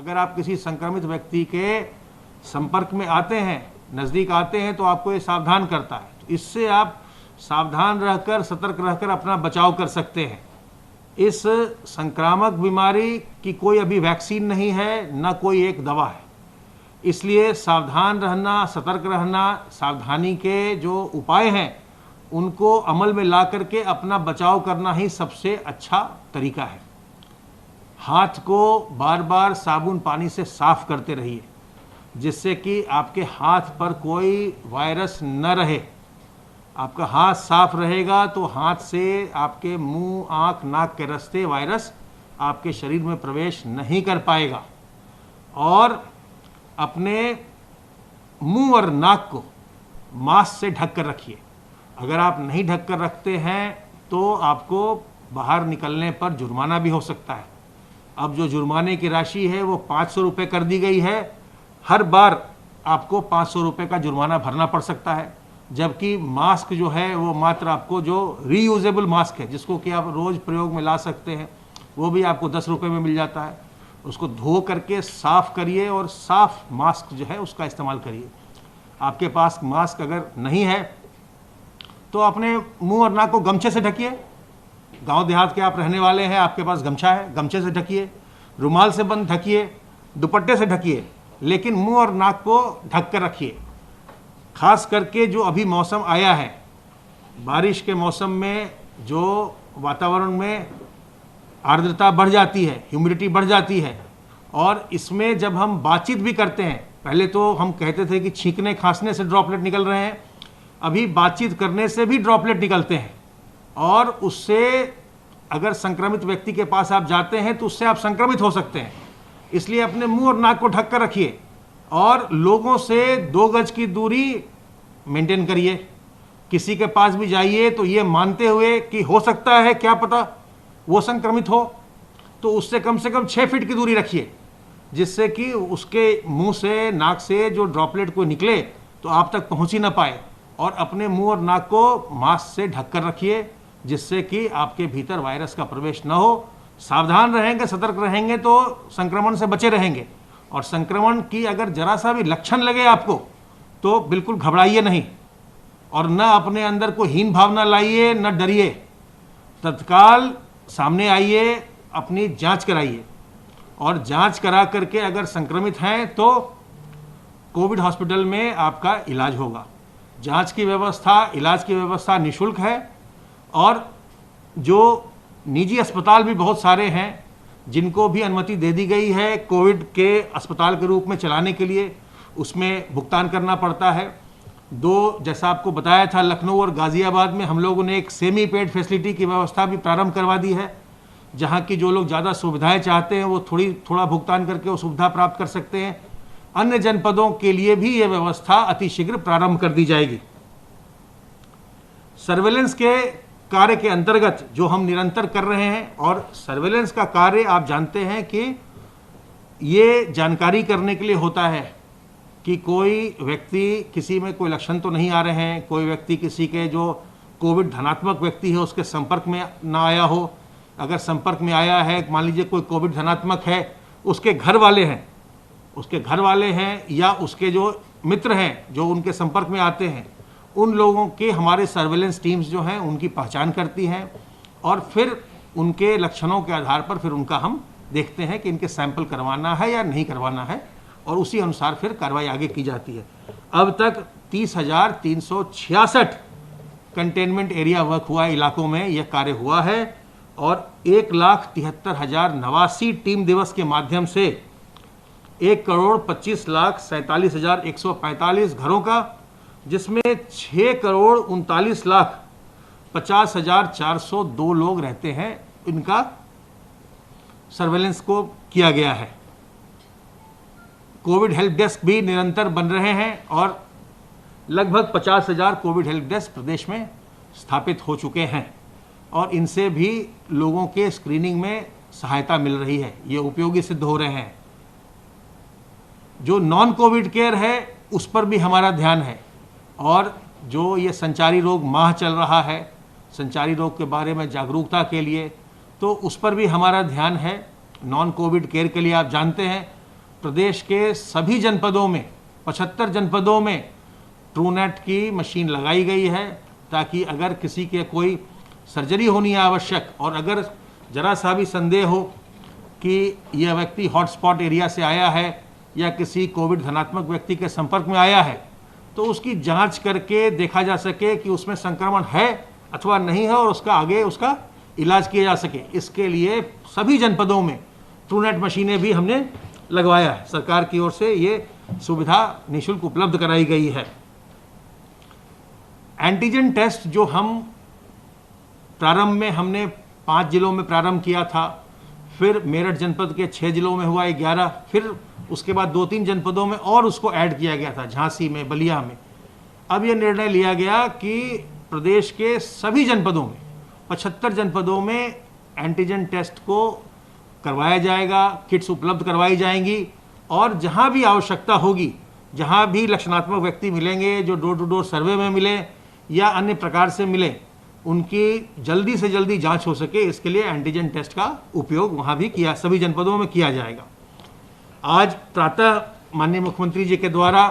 अगर आप किसी संक्रमित व्यक्ति के संपर्क में आते हैं, नज़दीक आते हैं, तो आपको ये सावधान करता है। तो इससे आप सावधान रहकर, सतर्क रहकर अपना बचाव कर सकते हैं। इस संक्रामक बीमारी की कोई अभी वैक्सीन नहीं है, ना कोई एक दवा है, इसलिए सावधान रहना, सतर्क रहना, सावधानी के जो उपाय हैं उनको अमल में ला करके अपना बचाव करना ही सबसे अच्छा तरीका है। हाथ को बार बार साबुन पानी से साफ करते रहिए, जिससे कि आपके हाथ पर कोई वायरस न रहे। आपका हाथ साफ रहेगा तो हाथ से आपके मुंह, आँख, नाक के रास्ते वायरस आपके शरीर में प्रवेश नहीं कर पाएगा। और अपने मुंह और नाक को मास्क से ढक कर रखिए। अगर आप नहीं ढक कर रखते हैं तो आपको बाहर निकलने पर जुर्माना भी हो सकता है। अब जो जुर्माने की राशि है वो 500 रुपये कर दी गई है। हर बार आपको 500 रुपये का जुर्माना भरना पड़ सकता है, जबकि मास्क जो है वो मात्र आपको जो रीयूजेबल मास्क है, जिसको कि आप रोज़ प्रयोग में ला सकते हैं, वो भी आपको 10 रुपये में मिल जाता है। उसको धो करके साफ़ करिए और साफ़ मास्क जो है उसका इस्तेमाल करिए। आपके पास मास्क अगर नहीं है तो अपने मुंह और नाक को गमछे से ढकिए। गांव देहात के आप रहने वाले हैं, आपके पास गमछा है, गमछे से ढकिए, रुमाल से बंद ढकिए, दुपट्टे से ढकिए, लेकिन मुंह और नाक को ढक कर रखिए। खास करके जो अभी मौसम आया है, बारिश के मौसम में जो वातावरण में आर्द्रता बढ़ जाती है, ह्यूमिडिटी बढ़ जाती है, और इसमें जब हम बातचीत भी करते हैं, पहले तो हम कहते थे कि छींकने खांसने से ड्रॉपलेट निकल रहे हैं, अभी बातचीत करने से भी ड्रॉपलेट निकलते हैं, और उससे अगर संक्रमित व्यक्ति के पास आप जाते हैं तो उससे आप संक्रमित हो सकते हैं। इसलिए अपने मुंह और नाक को ढक कर रखिए और लोगों से 2 गज की दूरी मेंटेन करिए। किसी के पास भी जाइए तो ये मानते हुए कि हो सकता है, क्या पता वो संक्रमित हो, तो उससे कम से कम 6 फीट की दूरी रखिए, जिससे कि उसके मुंह से, नाक से जो ड्रॉपलेट को निकले तो आप तक पहुंच ही ना पाए। और अपने मुंह और नाक को मास्क से ढक कर रखिए, जिससे कि आपके भीतर वायरस का प्रवेश न हो। सावधान रहेंगे, सतर्क रहेंगे तो संक्रमण से बचे रहेंगे। और संक्रमण की अगर जरा सा भी लक्षण लगे आपको तो बिल्कुल घबराइए नहीं, और न अपने अंदर को हीन भावना लाइए, न डरिए। तत्काल सामने आइए, अपनी जांच कराइए, और जांच करा करके अगर संक्रमित हैं तो कोविड हॉस्पिटल में आपका इलाज होगा। जांच की व्यवस्था, इलाज की व्यवस्था निःशुल्क है, और जो निजी अस्पताल भी बहुत सारे हैं जिनको भी अनुमति दे दी गई है कोविड के अस्पताल के रूप में चलाने के लिए, उसमें भुगतान करना पड़ता है। जैसा आपको बताया था, लखनऊ और गाज़ियाबाद में हम लोगों ने एक सेमी पेड फैसिलिटी की व्यवस्था भी प्रारंभ करवा दी है, जहां की जो लोग ज़्यादा सुविधाएं चाहते हैं वो थोड़ा भुगतान करके वो सुविधा प्राप्त कर सकते हैं। अन्य जनपदों के लिए भी ये व्यवस्था अतिशीघ्र प्रारंभ कर दी जाएगी। सर्वेलेंस के कार्य के अंतर्गत जो हम निरंतर कर रहे हैं, और सर्वेलेंस का कार्य आप जानते हैं कि ये जानकारी करने के लिए होता है कि कोई व्यक्ति, किसी में कोई लक्षण तो नहीं आ रहे हैं, कोई व्यक्ति किसी के जो कोविड धनात्मक व्यक्ति है उसके संपर्क में ना आया हो। अगर संपर्क में आया है, मान लीजिए कोई कोविड धनात्मक है, उसके घर वाले हैं या उसके जो मित्र हैं जो उनके संपर्क में आते हैं, उन लोगों के हमारे सर्वेलेंस टीम्स जो हैं उनकी पहचान करती हैं, और फिर उनके लक्षणों के आधार पर फिर उनका हम देखते हैं कि इनके सैंपल करवाना है या नहीं करवाना है, और उसी अनुसार फिर कार्रवाई आगे की जाती है। अब तक 30,366 कंटेनमेंट एरिया वर्क हुआ, इलाकों में यह कार्य हुआ है, और 1,73,089 टीम दिवस के माध्यम से 1,25,47,145 घरों का, जिसमें 6,39,50,402 लोग रहते हैं, इनका सर्वेलेंस को किया गया है। कोविड हेल्प डेस्क भी निरंतर बन रहे हैं, और लगभग 50,000 कोविड हेल्प डेस्क प्रदेश में स्थापित हो चुके हैं, और इनसे भी लोगों के स्क्रीनिंग में सहायता मिल रही है, ये उपयोगी सिद्ध हो रहे हैं। जो नॉन कोविड केयर है उस पर भी हमारा ध्यान है, और जो ये संचारी रोग माह चल रहा है, संचारी रोग के बारे में जागरूकता के लिए, तो उस पर भी हमारा ध्यान है। नॉन कोविड केयर के लिए आप जानते हैं प्रदेश के सभी जनपदों में 75 जनपदों में ट्रूनेट की मशीन लगाई गई है, ताकि अगर किसी के कोई सर्जरी होनी है आवश्यक, और अगर जरा सा भी संदेह हो कि यह व्यक्ति हॉटस्पॉट एरिया से आया है या किसी कोविड धनात्मक व्यक्ति के संपर्क में आया है, तो उसकी जांच करके देखा जा सके कि उसमें संक्रमण है अथवा नहीं है, और उसका आगे उसका इलाज किया जा सके। इसके लिए सभी जनपदों में ट्रूनेट मशीनें भी हमने लगवाया है। सरकार की ओर से ये सुविधा निःशुल्क उपलब्ध कराई गई है। एंटीजन टेस्ट जो हम प्रारंभ में हमने 5 जिलों में प्रारंभ किया था, फिर मेरठ जनपद के 6 जिलों में हुआ 11, फिर उसके बाद 2-3 जनपदों में और उसको ऐड किया गया था, झांसी में, बलिया में। अब यह निर्णय लिया गया कि प्रदेश के सभी जनपदों में 75 जनपदों में एंटीजन टेस्ट को करवाया जाएगा, किट्स उपलब्ध करवाई जाएंगी, और जहां भी आवश्यकता होगी, जहां भी लक्षणात्मक व्यक्ति मिलेंगे जो डोर टू डोर सर्वे में मिले या अन्य प्रकार से मिले, उनकी जल्दी से जल्दी जांच हो सके, इसके लिए एंटीजन टेस्ट का उपयोग वहां भी किया, सभी जनपदों में किया जाएगा। आज प्रातः माननीय मुख्यमंत्री जी के द्वारा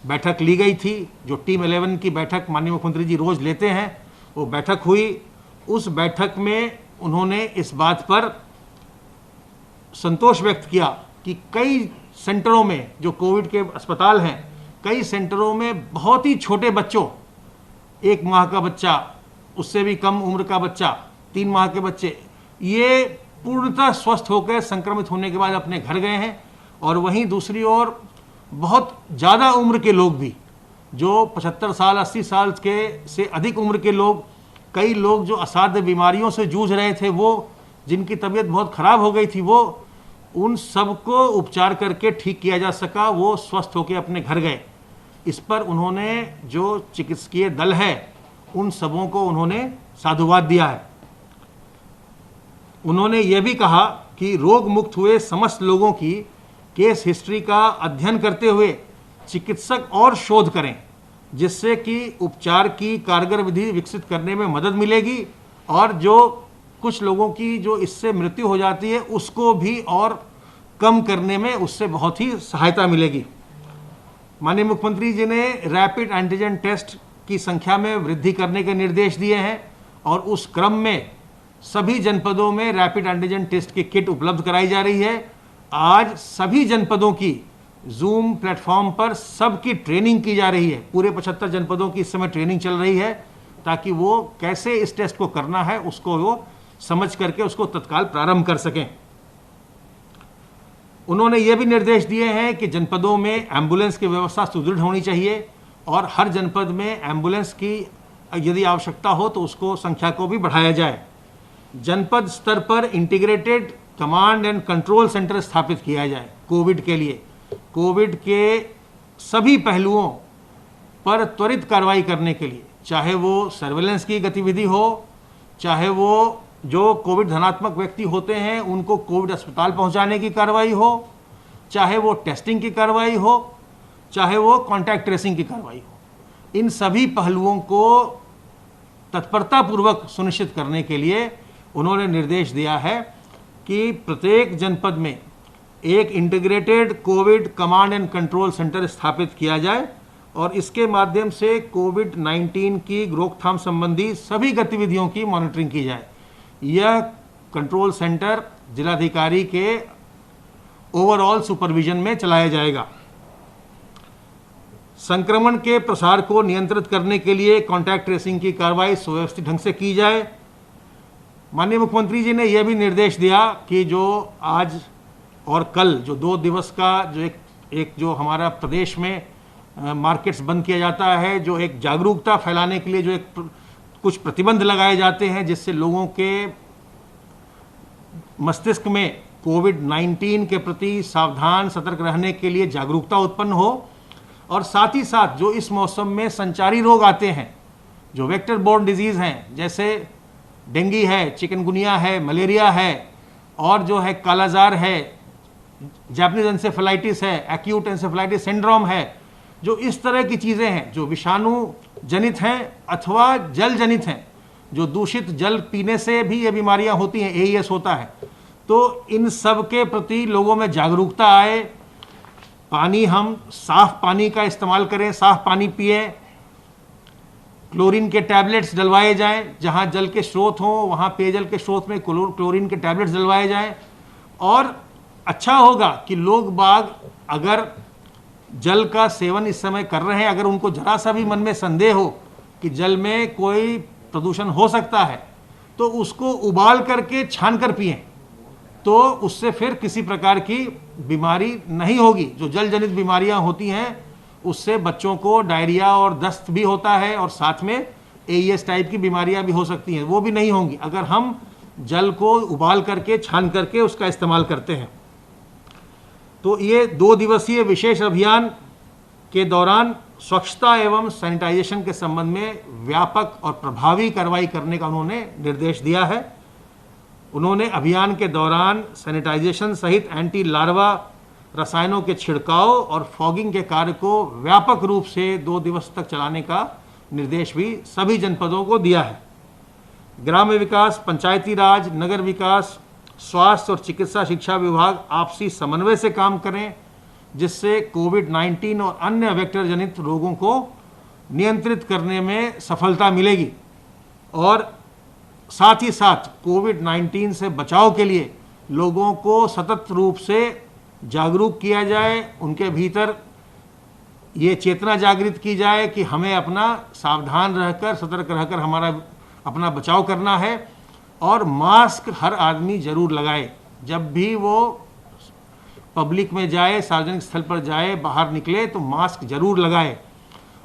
बैठक ली गई थी, जो टीम 11 की बैठक माननीय मुख्यमंत्री जी रोज लेते हैं, वो बैठक हुई। उस बैठक में उन्होंने इस बात पर संतोष व्यक्त किया कि कई सेंटरों में जो कोविड के अस्पताल हैं, कई सेंटरों में बहुत ही छोटे बच्चों, 1 माह का बच्चा, उससे भी कम उम्र का बच्चा, 3 माह के बच्चे, ये पूर्णतः स्वस्थ होकर संक्रमित होने के बाद अपने घर गए हैं। और वहीं दूसरी ओर बहुत ज़्यादा उम्र के लोग भी, जो 75 साल 80 साल के से अधिक उम्र के लोग, कई लोग जो असाध्य बीमारियों से जूझ रहे थे, वो जिनकी तबीयत बहुत खराब हो गई थी, वो उन सबको उपचार करके ठीक किया जा सका, वो स्वस्थ होकर अपने घर गए। इस पर उन्होंने जो चिकित्सकीय दल है उन सबों को उन्होंने साधुवाद दिया है। उन्होंने ये भी कहा कि रोग मुक्त हुए समस्त लोगों की केस हिस्ट्री का अध्ययन करते हुए चिकित्सक और शोध करें, जिससे कि उपचार की कारगर विधि विकसित करने में मदद मिलेगी, और जो कुछ लोगों की जो इससे मृत्यु हो जाती है उसको भी और कम करने में उससे बहुत ही सहायता मिलेगी। माननीय मुख्यमंत्री जी ने रैपिड एंटीजन टेस्ट की संख्या में वृद्धि करने के निर्देश दिए हैं, और उस क्रम में सभी जनपदों में रैपिड एंटीजन टेस्ट की किट उपलब्ध कराई जा रही है। आज सभी जनपदों की जूम प्लेटफॉर्म पर सबकी ट्रेनिंग की जा रही है। पूरे 75 जनपदों की इस समय ट्रेनिंग चल रही है, ताकि वो कैसे इस टेस्ट को करना है उसको वो समझ करके उसको तत्काल प्रारंभ कर सकें। उन्होंने ये भी निर्देश दिए हैं कि जनपदों में एम्बुलेंस की व्यवस्था सुदृढ़ होनी चाहिए, और हर जनपद में एम्बुलेंस की यदि आवश्यकता हो तो उसको संख्या को भी बढ़ाया जाए। जनपद स्तर पर integrated command and control centre स्थापित किया जाए कोविड के लिए। कोविड के सभी पहलुओं पर त्वरित कार्रवाई करने के लिए, चाहे वो सर्वेलेंस की गतिविधि हो, चाहे वो जो कोविड धनात्मक व्यक्ति होते हैं उनको कोविड अस्पताल पहुंचाने की कार्रवाई हो, चाहे वो टेस्टिंग की कार्रवाई हो, चाहे वो कॉन्टैक्ट ट्रेसिंग की कार्रवाई हो, इन सभी पहलुओं को तत्परतापूर्वक सुनिश्चित करने के लिए उन्होंने निर्देश दिया है कि प्रत्येक जनपद में एक integrated Covid command and control centre स्थापित किया जाए, और इसके माध्यम से कोविड-19 की रोकथाम संबंधी सभी गतिविधियों की मॉनिटरिंग की जाए। यह कंट्रोल सेंटर जिलाधिकारी के ओवरऑल सुपरविजन में चलाया जाएगा। संक्रमण के प्रसार को नियंत्रित करने के लिए कॉन्टैक्ट ट्रेसिंग की कार्रवाई सुव्यवस्थित ढंग से की जाए। माननीय मुख्यमंत्री जी ने यह भी निर्देश दिया कि जो आज और कल जो 2 दिवस का जो एक जो हमारा प्रदेश में मार्केट्स बंद किया जाता है, जो एक जागरूकता फैलाने के लिए जो एक कुछ प्रतिबंध लगाए जाते हैं, जिससे लोगों के मस्तिष्क में कोविड-19 के प्रति सावधान सतर्क रहने के लिए जागरूकता उत्पन्न हो, और साथ ही साथ जो इस मौसम में संचारी रोग आते हैं, जो वेक्टर बोर्न डिजीज़ हैं, जैसे डेंगू है, चिकनगुनिया है, मलेरिया है, और जो है कालाजार है, जापानीज एंसेफेलाइटिस है, एक्यूट एंसेफेलाइटिस सिंड्रोम है, जो इस तरह की चीज़ें हैं जो विषाणु जनित हैं अथवा जल जनित हैं, जो दूषित जल पीने से भी ये बीमारियां होती हैं, एईएस होता है। तो इन सब के प्रति लोगों में जागरूकता आए, पानी हम साफ पानी का इस्तेमाल करें, साफ पानी पिए, क्लोरीन के टैबलेट्स डलवाए जाएं, जहां जल के स्रोत हों वहां पेयजल के स्रोत में क्लोरीन के टैबलेट्स डलवाए जाएं। और अच्छा होगा कि लोग बाग अगर जल का सेवन इस समय कर रहे हैं, अगर उनको जरा सा भी मन में संदेह हो कि जल में कोई प्रदूषण हो सकता है, तो उसको उबाल करके छान कर पिएं, तो उससे फिर किसी प्रकार की बीमारी नहीं होगी। जो जल जनित बीमारियां होती हैं उससे बच्चों को डायरिया और दस्त भी होता है, और साथ में एईएस टाइप की बीमारियां भी हो सकती हैं, वो भी नहीं होंगी अगर हम जल को उबाल करके छान करके उसका इस्तेमाल करते हैं। तो ये 2 दिवसीय विशेष अभियान के दौरान स्वच्छता एवं सैनिटाइजेशन के संबंध में व्यापक और प्रभावी कार्रवाई करने का उन्होंने निर्देश दिया है। उन्होंने अभियान के दौरान सैनिटाइजेशन सहित एंटी लार्वा रसायनों के छिड़काव और फॉगिंग के कार्य को व्यापक रूप से 2 दिवस तक चलाने का निर्देश भी सभी जनपदों को दिया है। ग्राम्य विकास, पंचायती राज, नगर विकास, स्वास्थ्य और चिकित्सा शिक्षा विभाग आपसी समन्वय से काम करें, जिससे कोविड-19 और अन्य वेक्टर जनित रोगों को नियंत्रित करने में सफलता मिलेगी। और साथ ही साथ कोविड-19 से बचाव के लिए लोगों को सतत रूप से जागरूक किया जाए, उनके भीतर ये चेतना जागृत की जाए कि हमें अपना सावधान रहकर, सतर्क रहकर हमारा अपना बचाव करना है। और मास्क हर आदमी जरूर लगाए, जब भी वो पब्लिक में जाए, सार्वजनिक स्थल पर जाए, बाहर निकले तो मास्क जरूर लगाए।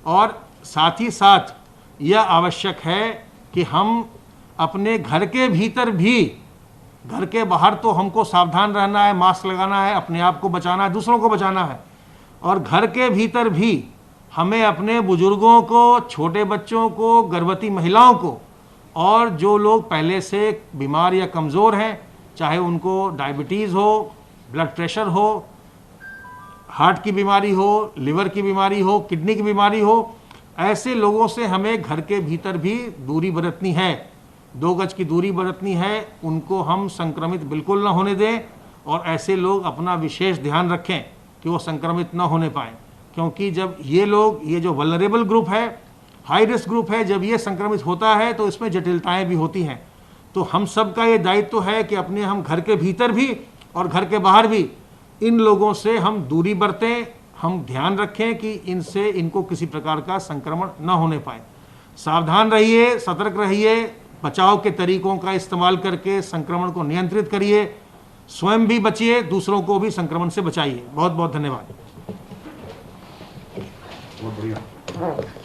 और साथ ही साथ यह आवश्यक है कि हम अपने घर के भीतर भी, घर के बाहर तो हमको सावधान रहना है, मास्क लगाना है, अपने आप को बचाना है, दूसरों को बचाना है, और घर के भीतर भी हमें अपने बुजुर्गों को, छोटे बच्चों को, गर्भवती महिलाओं को, और जो लोग पहले से बीमार या कमज़ोर हैं, चाहे उनको डायबिटीज़ हो, ब्लड प्रेशर हो, हार्ट की बीमारी हो, लिवर की बीमारी हो, किडनी की बीमारी हो, ऐसे लोगों से हमें घर के भीतर भी दूरी बरतनी है, 2 गज की दूरी बरतनी है। उनको हम संक्रमित बिल्कुल ना होने दें, और ऐसे लोग अपना विशेष ध्यान रखें कि वो संक्रमित ना होने पाएँ, क्योंकि जब ये लोग, ये जो वल्नरेबल ग्रुप है, हाई रिस्क ग्रुप है, जब ये संक्रमित होता है तो इसमें जटिलताएं भी होती हैं। तो हम सब का ये दायित्व है कि अपने हम घर के भीतर भी और घर के बाहर भी इन लोगों से हम दूरी बरतें, हम ध्यान रखें कि इनसे इनको किसी प्रकार का संक्रमण न होने पाए। सावधान रहिए, सतर्क रहिए, बचाव के तरीकों का इस्तेमाल करके संक्रमण को नियंत्रित करिए, स्वयं भी बचिए, दूसरों को भी संक्रमण से बचाइए। बहुत बहुत धन्यवाद। बहुत बढ़िया।